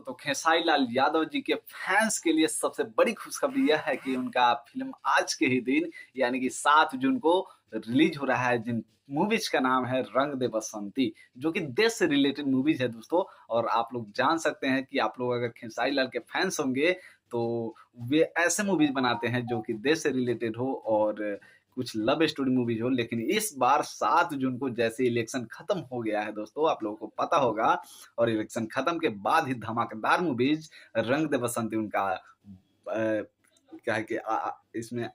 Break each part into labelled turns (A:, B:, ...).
A: तो खेसारी लाल यादव जी के फैंस के लिए सबसे बड़ी खुशखबरी यह है कि उनका फिल्म आज के ही दिन यानी कि 7 जून को रिलीज हो रहा है, जिन मूवीज का नाम है रंग दे बसंती, जो कि देश से रिलेटेड मूवीज है दोस्तों। और आप लोग जान सकते हैं कि आप लोग अगर खेसारी लाल के फैंस होंगे तो वे ऐसे मूवीज बनाते हैं जो कि देश से रिलेटेड हो और कुछ लव स्टोरी मूवीज हो। लेकिन इस बार 7 जून को जैसे इलेक्शन खत्म हो गया है दोस्तों, आप लोगों को पता होगा, और इलेक्शन खत्म के बाद ही धमाकेदार मूवीज रंग दे बसंती उनका क्या है कि इसमें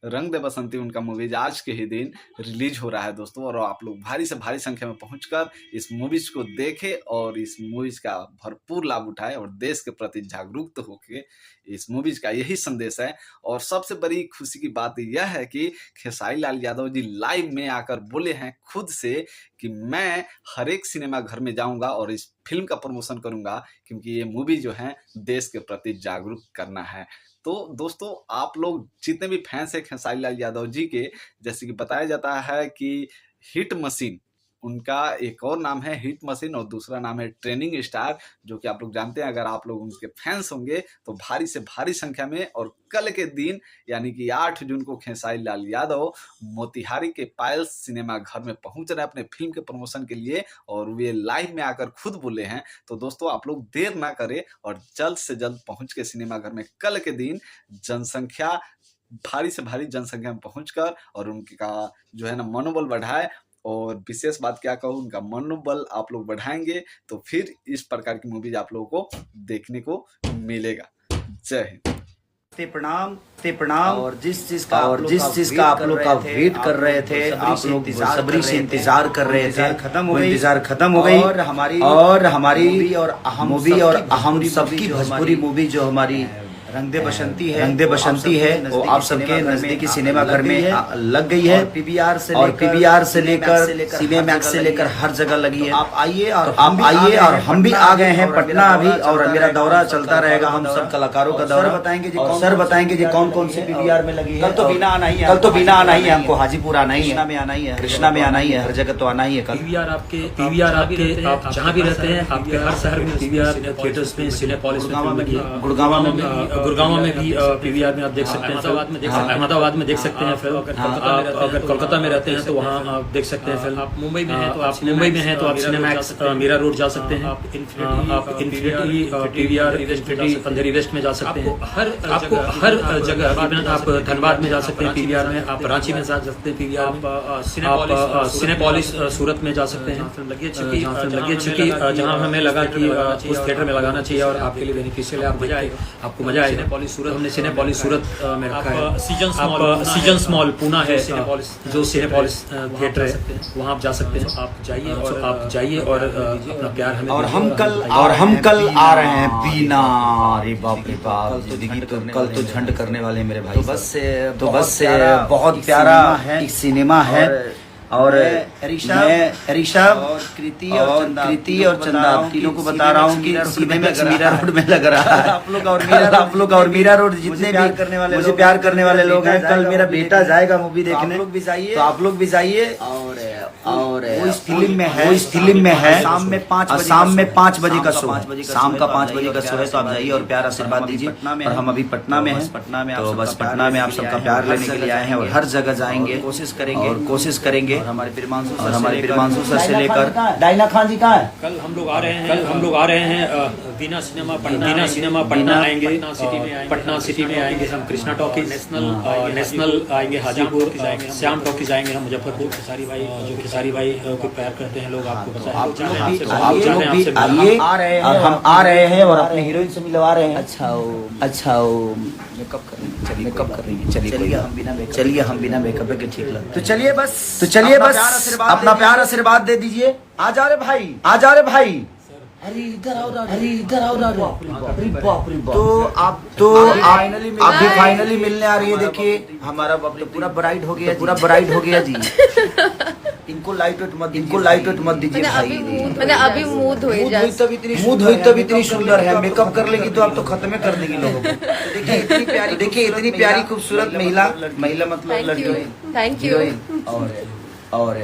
A: रंग दे बसंती उनका मूवीज आज के ही दिन रिलीज हो रहा है दोस्तों। और आप लोग भारी से भारी संख्या में पहुंचकर इस मूवीज को देखें और इस मूवीज का भरपूर लाभ उठाएं और देश के प्रति जागरूक होकर इस मूवीज का यही संदेश है। और सबसे बड़ी खुशी की बात यह है कि खेसारी लाल यादव जी लाइव में आकर बोले हैं खुद से कि मैं हर एक सिनेमा घर में जाऊंगा और इस फिल्म का प्रमोशन करूंगा, क्योंकि ये मूवी जो है देश के प्रति जागरूक करना है। तो दोस्तों, आप लोग जितने भी फैंस हैं खेसारी लाल यादव जी के, जैसे कि बताया जाता है कि हिट मशीन उनका एक और नाम है, हिट मशीन, और दूसरा नाम है ट्रेनिंग स्टार, जो कि आप लोग जानते हैं। अगर आप लोग उनके फैंस होंगे तो भारी से भारी संख्या में, और कल के दिन यानी कि 8 जून को खेसारी लाल यादव मोतिहारी के पायल्स सिनेमा घर में पहुंच रहे हैं अपने फिल्म के प्रमोशन के लिए, और वे लाइव में आकर खुद बोले हैं। तो दोस्तों, आप लोग देर ना करें और जल्द से जल्द पहुंच के सिनेमा घर में कल के दिन जनसंख्या भारी से भारी जनसंख्या में पहुंचकर और उनका जो है ना मनोबल बढ़ाए। और विशेष बात क्या कहूँ, उनका मनोबल आप लोग बढ़ाएंगे तो फिर इस प्रकार की मूवीज आप लोगों को देखने को मिलेगा। जय हिंद।
B: ते प्रणाम। और जिस चीज का आप लोग का वेट कर रहे थे, आप लोग सबरी से इंतजार कर रहे थे, इंतजार खत्म हो गई। और हमारी मूवी और अहम सबकी भोजपुरी मूवी जो हमारी रंग दे बसंती है वो आप सबके नजदीकी सिनेमा घर में लग गई है। और पीवीआर से लेकर सिनेमैक्स से लेकर हर जगह लगी है। आप आइए और हम भी आ गए हैं पटना अभी, और मेरा दौरा चलता रहेगा, हम सब कलाकारों का दौरा बताएंगे जी कौन कौन से पीवीआर में लगी है। कल तो बिना आना ही है, हमको हाजीपुर आना ही है, कृष्णा में आना ही है, हर जगह तो आना ही है।
C: पीवीआर आपके आप जहाँ भी रहते हैं, आपके हर शहर में पीवीआर थिएटर्स में, सिनेपोलिस में, गुड़गांव में भी पीवीआर में आप देख सकते हैं, अहमदाबाद में देख सकते हैं फिल्म। अगर कोलकाता में रहते हैं तो वहाँ आप देख सकते हैं फिल्म। आप मुंबई में हैं तो आप सिनेमैक्स मीरा रोड जा सकते हैं। आप इन्फिनिटी पीवीआर अंधेरी वेस्ट में जा सकते हैं। आपको हर जगह, आप धनबाद में जा सकते हैं पीवीआर में, आप रांची में जा सकते हैं पीवीआर में, आप सिनेपोलिस सूरत में जा सकते हैं। फिल्म लगी है, चूंकि जहाँ हमें लगा कि उस थिएटर में लगाना चाहिए और आपके लिए बेनिफिशियल है, आपको मजा आए। हमने सिनेपोलिस सूरत में रखा है। सीजन स्मॉल पूना है जो सिनेपोलिस थिएटर है, वहाँ आप जा सकते हैं। आप जाइए और अपना प्यार हमें। और हम कल आ रहे हैं बीना। अरे बाप रे बाप, जिंदगी तो कल तो झंड करने वाले हैं मेरे भाई। तो बस से बहुत प्यारा एक सिनेमा है। और ऋषभ और कृति और चंदा तीनों को बता रहा हूँ कि सिनेमैक्स मीरा रोड में लग रहा है। आप लोग और मीरा रोड जितने भी मुझे प्यार करने वाले लोग हैं, कल मेरा बेटा जाएगा मूवी देखने, तो आप लोग भी जाइए। और वो इस फिल्म में है शाम में 5 बजे का शो, शाम का 5 बजे का शो है। तो आप जाइए और प्यार आशीर्वाद दीजिए। और हम अभी पटना में हैं, तो बस पटना में आप सबका प्यार लेने के लिए आए हैं और हर जगह जाएंगे, कोशिश करेंगे। और हमारे प्रिमांशु सर से लेकर डायना खान जी कहाँ है। कल हम लोग आ रहे हैं वीना सिनेमा पटना आएंगे, पटना सिटी में आएंगे हम। कृष्णा टॉकीज नेशनल आएंगे, हाजीपुर श्याम टॉकीज आएंगे हम, मुजफ्फरपुर। खेसारी भाई को प्यार करते हैं लोग, आपको पता है।
B: हम आ रहे हैं और अपने हीरोइन से मिलवा रहे हैं। अच्छा मेकअप कर रही है। चलिए हम बिना मेकअप के ठीक लगता है। तो चलिए बस अपना प्यार आशीर्वाद दे दीजिए। आ जा रहे भाई। अरे इधर आओ। तो आप भी फाइनली मिलने आ रही है। देखिए हमारा तो पूरा ब्राइड हो गया जी। इनको लाइट वेट मत दीजिए भाई।
D: मैंने अभी मूड हुई
B: तब इतनी सुंदर है। मेकअप कर लेगी तो आप तो खत्म कर देंगी लोगों को। देखिए इतनी प्यारी खूबसूरत महिला मतलब लड़की।
D: Thank you.
B: और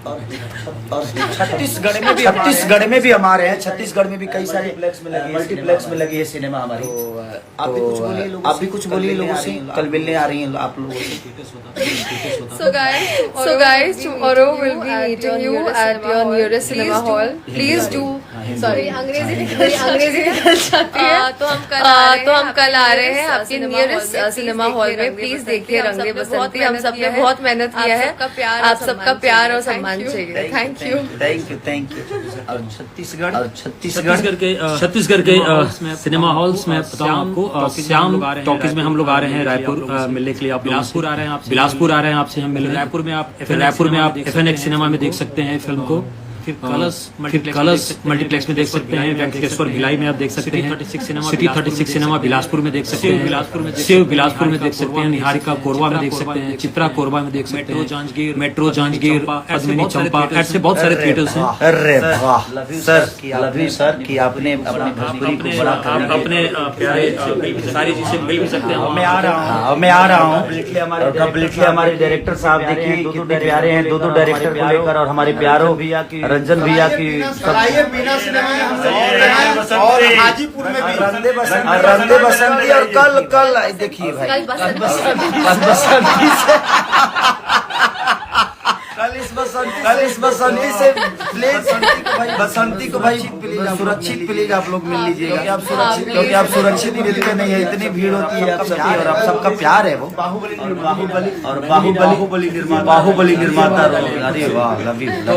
B: और छत्तीसगढ़ में भी हमारे हैं। छत्तीसगढ़ में भी कई सारे मल्टीप्लेक्स में लगी है सिनेमा हमारी। आप भी कुछ बोलिए लोगों से, कल मिलने आ रही हैं आप लोगों से।
D: So guys, tomorrow we'll be meeting you at your nearest cinema hall. Please do. Sorry, अंग्रेजी निकल जाती है। तो हम कल आ रहे हैं आपके नियरेस्ट सिनेमा हॉल में। प्लीज देखिए रंग दे बसंती। हम सब ने बहुत मेहनत किया है। आप सबका प्यार और सम्मान चाहिए। Thank you.
B: और छत्तीसगढ़
C: के सिनेमा हॉल्स में बताऊं आपको, श्याम टॉकीज में हम लोग आ रहे हैं रायपुर मिलने के लिए। आप बिलासपुर आ रहे हैं आपसे हम मिलेंगे। रायपुर में आप FNX सिनेमा में देख सकते हैं फिल्म को। फिर कलर्स मल्टीप्लेक्स में देख सकते हैं। वेंकटेश्वर भिलाई में आप देख सकते हैं। सिटी 36 सिनेमा बिलासपुर में देख सकते हैं। बिलासपुर में देख सकते हैं। निहारिका कोरबा में देख सकते हैं। चित्रा कोरबा में देख सकते हैं। मेट्रो जांजगीर पद्मिनी चंपा, ऐसे बहुत सारे थिएटर्स हैं।
B: अरे वाह सर कि आपने अपनी भोजपुरी को बड़ा
C: अपने प्यारे सारी चीजें मिल भी सकते हैं।
B: मैं आ रहा हूँ। कम्प्लीटली हमारे डायरेक्टर साहब देखिए कितने प्यारे हैं। दो डायरेक्टर को लेकर और हमारे प्यारों भैया की, रंजन भैया की,
E: मीना सिनेमा में हम लोग और हाजीपुर में भी
B: रंदे बसंती। और कल देखिए भाई कल इस बसंती से बसंती को भाई सुरक्षित प्लीज आप लोग मिल लीजिएगा। क्योंकि आप सुरक्षित मिलते नहीं है, इतनी भीड़ होती है आप सबकी। और आप सबका प्यार है वो बाहुबली निर्माता। अरे वाह, लव यू। तो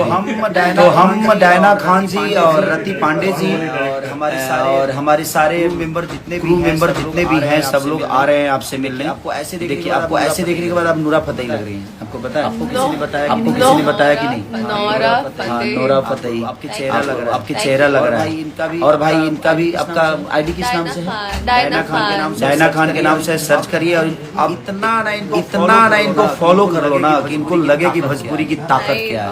B: हम डायना खान जी और रति पांडे जी और हमारे सारे मेंबर जितने भी हैं सब लोग आ रहे हैं आपसे मिलने। आपको ऐसे देखने के बाद आप नूरा फतेही लग रही हैं। आपको पता है? आपको किसी ने बताया कि नहीं? Nora Fatehi. आपके चेहरा लग रहा है। और भाई इनका भी, आपका आईडी किस नाम से है? डायना खान के नाम से सर्च करिए। और आप इतना ना इनको फॉलो कर लो ना कि इनको लगे कि भोजपुरी की ताकत क्या है।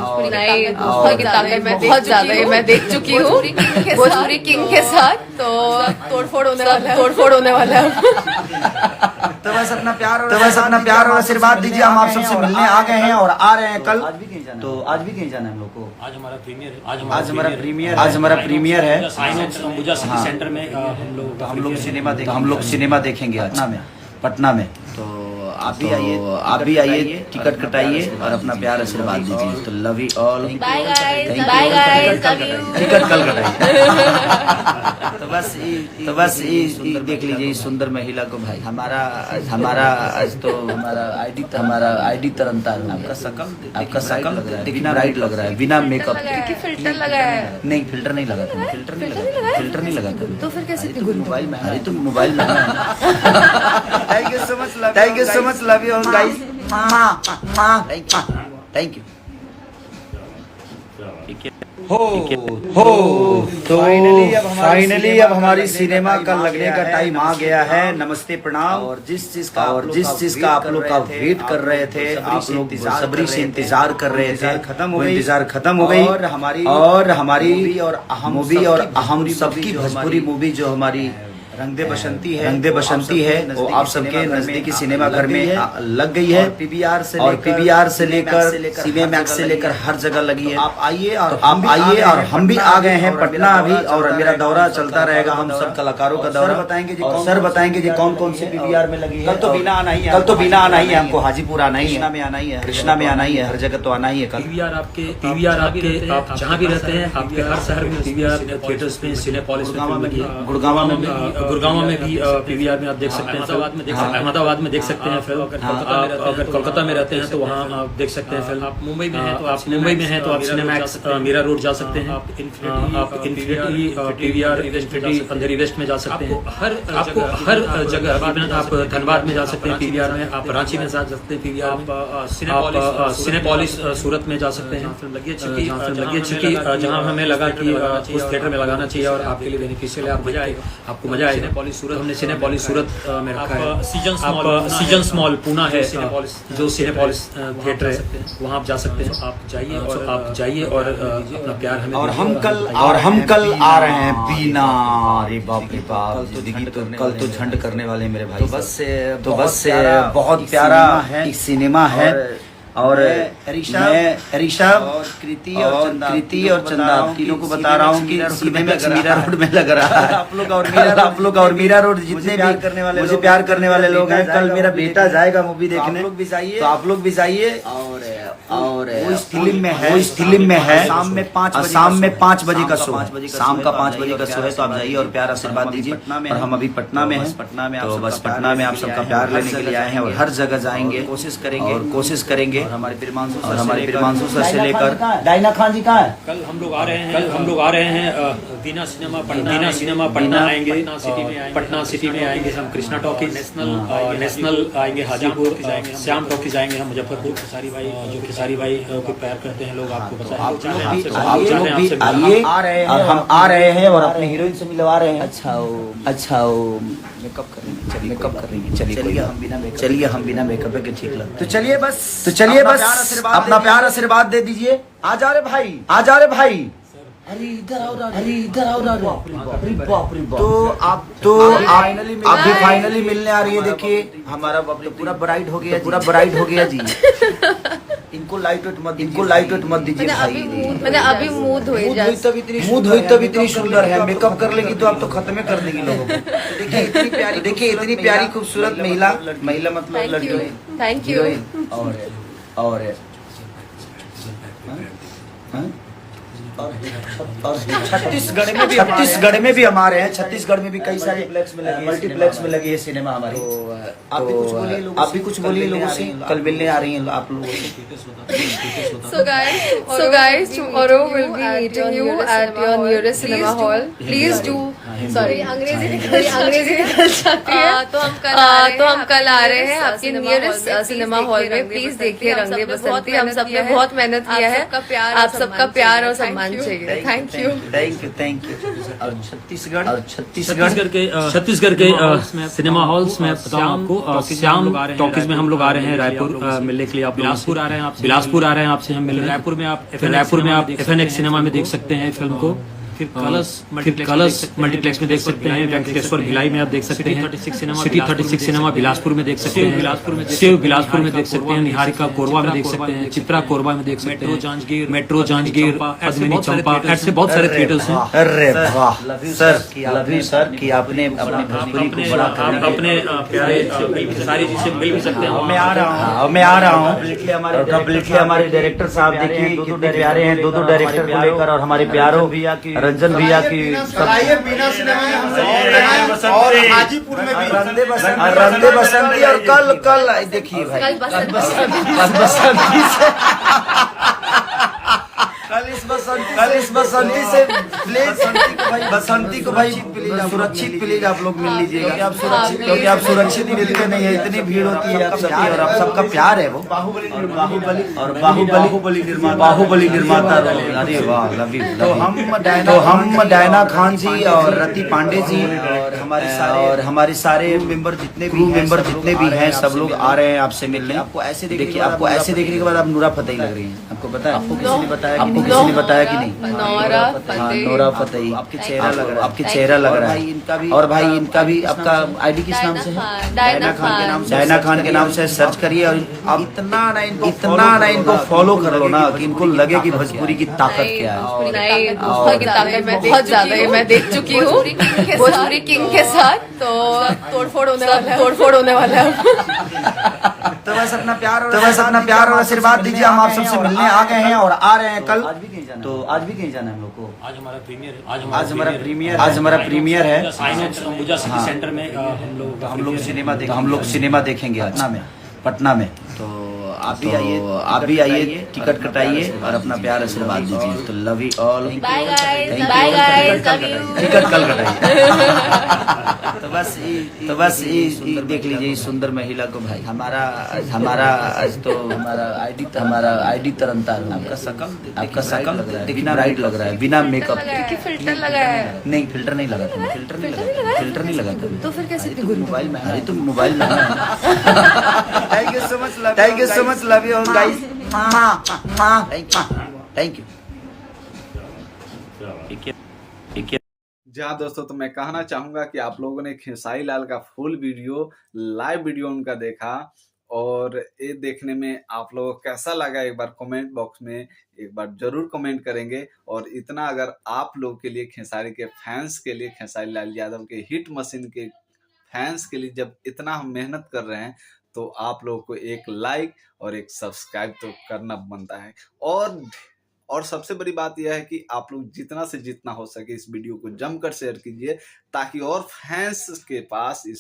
D: बहुत ज्यादा है। मैं देख चुकी हूँ भोजपुरी किंग के साथ, तो तोड़फोड़ होने वाला है।
B: तो बस अपना प्यार और आशीर्वाद दीजिए। हम आप सबसे मिलने आ गए हैं और आ रहे हैं कल। तो आज भी कहीं जाना है हम लोग को? आज हमारा प्रीमियर है
C: अंबुजा सिटी सेंटर में।
B: हम लोग सिनेमा देखेंगे पटना में। तो आप भी आइए, टिकट कटाइए और अपना प्यार आशीर्वाद दीजिए। तो love you all.
D: Bye guys.
B: Ticket कल कटाइए। तो बस ये देख लीजिए इस सुंदर महिला को भाई। हमारा आईडी तरनता है। आपका शकल देखना राइट लग रहा है बिना मेकअप के।
D: फिल्टर लगाया है?
B: नहीं, फिल्टर नहीं लगा था। फिल्टर नहीं लगा था।
D: तो फिर कैसे
B: मोबाइल में? अरे तो मोबाइल में। Thank you so much love you all guys. Thank you. तो फाइनली अब हमारी सिनेमा का लगने का टाइम आ गया है। नमस्ते, प्रणाम। और जिस चीज का आप लोग का वेट कर रहे थे, आप लोग बेसब्री से इंतजार कर रहे थे, इंतजार खत्म हो गई। और हमारी मूवी और हम सबकी भोजपुरी मूवी जो हमारी रंग दे बसंती है वो आप सबके नजदीकी सिनेमा घर में लग गई है। PVR से लेकर सिनेमैक्स से लेकर हर जगह लगी है। आप आइए और हम भी आ गए हैं पटना अभी। और मेरा दौरा चलता रहेगा, हम सब कलाकारों का दौरा। सर बताएंगे जी कौन कौन से PVR में लगी है। कल तो बिना आना ही है हमको। हाजीपुर आना ही है, कृष्णा में आना ही है, हर जगह तो आना ही है। कल
C: PVR आपके आप जहाँ भी रहते हैं, आपके हर शहर में PVR थिएटर्स में, सिनेपॉलिस में फिल्म लगी है। गुड़गांव में भी PVR में आप देख सकते हैं। अहमदाबाद में देख सकते हैं फिल्म। अगर कोलकाता में रहते हैं तो वहाँ आप देख सकते हैं फिल्म। आप मुंबई में हैं तो आप सिनेमैक्स मीरा रोड जा सकते हैं। आप इन्फिनिटी PVR इन्फिनिटी अंधेरी वेस्ट में जा सकते हैं। आपको हर जगह आप धनबाद में जा सकते हैं PVR में। आप रांची में जा सकते हैं PVR में। सिनेपॉलिस सूरत में जा सकते हैं। फिल्म लगी अच्छी जहाँ हमें लगा कि उस थिएटर में लगाना चाहिए और आपके लिए बेनिफिशियल है। आपको मजा आएगा। हमने सिनेपॉलिस सूरत में रखा है। सीजन स्मॉल पूना है जो सिनेपॉलिस थिएटर है, वहाँ आप जा सकते हैं। आप जाइए और अपना प्यार हमें।
B: और हम कल आ रहे हैं बीना। अरे बाप रे बाप, कल तो झंड करने वाले मेरे भाई। तो बस से बहुत प्यारा सिनेमा है। और ऋषभ और कृति और चंदा तीनों को बता रहा हूँ कि सीने में मीरा रोड में लग रहा है। आप लोग और मीरा रोड जितने भी करने वाले मुझे प्यार करने वाले लोग हैं, कल मेरा बेटा जाएगा मूवी देखने, तो आप लोग भी जाइए। और वो इस फिल्म में है शाम में 5 बजे का शो, शाम का 5 बजे का शो है, तो आप जाइए और प्यार आशीर्वाद दीजिए। और हम अभी पटना में हैं, तो बस पटना में आप सबका प्यार लेने के लिए आए हैं और हर जगह जाएंगे, कोशिश करेंगे। और हमारे प्रियमांशु सर से लेकर डायना खान जी कहाँ है?
C: कल हम लोग आ रहे हैं दीना सिनेमा पटना आएंगे, पटना सिटी में आएंगे हम, कृष्णा टॉकीज नेशनल आएंगे, हाजीपुर श्याम टॉकीज आएंगे हम, मुजफ्फरपुर खेसारी भाई को प्यार करते हैं लोग, आपको पता है।
B: आप लोग भी आइए और हम आ रहे हैं और अपने हीरोइन से मिलवा रहे हैं। अच्छा मेकअप करेंगे, चलिए हम बिना मेकअप के ठीक लगता है। तो चलिए बस अपना प्यार आशीर्वाद दे दीजिए। आ जा रे भाई। अरे इधर आओ। अरे बाप रे। तो आप भी फाइनली मिलने आ रही है। देखिए हमारा वक्त पूरा ब्राइट हो गया जी। इनको लाइट वेट मत दीजिए भाई।
D: मैंने अभी मूड हुई
B: तब इतनी सुंदर है, मेकअप कर लेगी तो आप तो खत्म कर देगी लोगों को। तो देखिए इतनी प्यारी खूबसूरत महिला मतलब लड़की।
D: Thank you.
B: और छत्तीसगढ़ में भी हमारे हैं, छत्तीसगढ़ में भी कई सारे मल्टीप्लेक्स में लगी है सिनेमा हमारी। आप भी कुछ बोलिए लोगों से, कल मिलने आ रही हैं आप लोगों से।
D: So guys, tomorrow we'll be meeting you at your nearest cinema hall. Please do. Sorry, अंग्रेजी निकल जाती है। तो हम कल आ रहे हैं आपके नियरेस्ट सिनेमा हॉल में। प्लीज देखिए रंग दे बसंती। हम सबने बहुत मेहनत किया है, आप सबका प्यार और सम्मान चाहिए। Thank you.
B: और
C: छत्तीसगढ़ के सिनेमा हॉल्स में बताऊं आपको, श्याम टॉकीज में हम लोग आ रहे हैं रायपुर मिलने के लिए। आप बिलासपुर आ रहे हैं आपसे हम मिल। रायपुर में आप FNX सिनेमा में देख सकते हैं फिल्म को। फिर कलर्स मल्टीप्लेक्स में देख सकते हैं, वेंकटेश्वर भिलाई में आप देख सकते हैं, सिटी 36 सिनेमा बिलासपुर में देख सकते हैं, बिलासपुर में देख सकते हैं, निहारिका कोरबा में देख सकते हैं, चित्रा कोरबा में देख सकते हैं, मेट्रो जांजगीर, पद्मिनी चंपा, ऐसे बहुत सारे थिएटर्स हैं।
B: अरे वाह सर कि आपने अपने भोजपुरी को बड़ा
C: अपने प्यारे सारी चीजें मिल भी सकते हैं।
B: मैं आ रहा हूँ। कम्प्लीटली हमारे डायरेक्टर साहब देखिए कितने प्यारे हैं, 2 डायरेक्टर को लेकर, और हमारे प्यारों भैया की, रंजन भैया की,
E: बीना सिनेमा में हम लोग और हाजीपुर में भी
B: रंदे बसंती। और कल देखिए भाई बसंती से कल इस बसंती से बसंती को भाई सुरक्षित प्लीज आप लोग मिल लीजिएगा, क्योंकि आप सुरक्षित मिलते नहीं है, इतनी भीड़ होती है आप सबकी। और आप सबका प्यार है वो बाहुबली निर्माता। अरे वाह लव यू। तो हम डायना खान जी और रति पांडे जी और हमारे सारे मेंबर जितने भी हैं सब लोग आ रहे हैं आपसे मिलने। आपको ऐसे देखने के बाद आप नूरा फतेही लग रही हैं। आपको पता है? आपको किसी ने बताया कि नहीं? Nora Fatehi. आपके चेहरा लग रहा है। और भाई इनका भी आपका आईडी किस नाम से है? डायना खान के नाम से सर्च करिए। और आप इतना ना इनको फॉलो कर लो ना कि इनको लगे कि भोजपुरी की ताकत क्या है।
D: बहुत ज्यादा मैं देख चुकी हूँ भोजपुरी किंग के साथ, तो तोड़फोड़ होने वाला है।
B: तो बस अपना प्यार और आशीर्वाद दीजिए। हम आप सबसे मिलने आ गए हैं और आ रहे हैं कल। तो आज भी कहीं जाना है हम लोग को? आज हमारा प्रीमियर है
C: अंबुजा सिटी सेंटर में।
B: हम लोग सिनेमा देखेंगे पटना में। तो आप भी आइए, टिकट कटाइए और अपना प्यार आशीर्वाद दीजिए। तो love you all.
D: Bye guys,
B: ticket कल कटाइए। तो बस ये देख लीजिए इस सुंदर महिला को भाई। हमारा आईडी तरनतार। आपका शकल बिना ब्राइट लग रहा है, बिना मेकअप।
D: फिल्टर लगाया है?
B: नहीं फिल्टर नहीं लगा था। फिल्टर नहीं लगा था।
D: तो फिर कैसे
B: मोबाइल में? अरे तुम मोबाइल में। Thank you so much love you guys. Thank you.
A: जहाँ दोस्तों तो मैं कहना चाहूंगा कि आप लोगों ने खेसारी लाल का फुल वीडियो, लाइव वीडियो उनका देखा और ये देखने में आप लोगों को कैसा लगा एक बार कमेंट बॉक्स में एक बार जरूर कमेंट करेंगे। और इतना अगर आप लोग के लिए, खेसारी के फैंस के लिए, खेसारी लाल यादव के हिट मशीन के फैंस के लिए जब इतना हम मेहनत कर रहे हैं तो आप लोगों को एक लाइक और एक सब्सक्राइब तो करना बनता है। और सबसे बड़ी बात यह है कि आप लोग जितना से जितना हो सके इस वीडियो को जमकर शेयर कीजिए, ताकि और फैंस के पास ये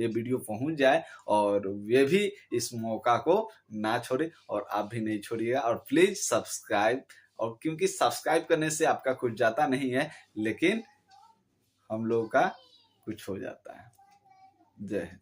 A: वीडियो पहुंच जाए और वे भी इस मौका को ना छोड़े और आप भी नहीं छोड़िएगा। और प्लीज सब्सक्राइब, और क्योंकि सब्सक्राइब करने से आपका कुछ जाता नहीं है, लेकिन हम लोगों का कुछ हो जाता है। जय हिंद।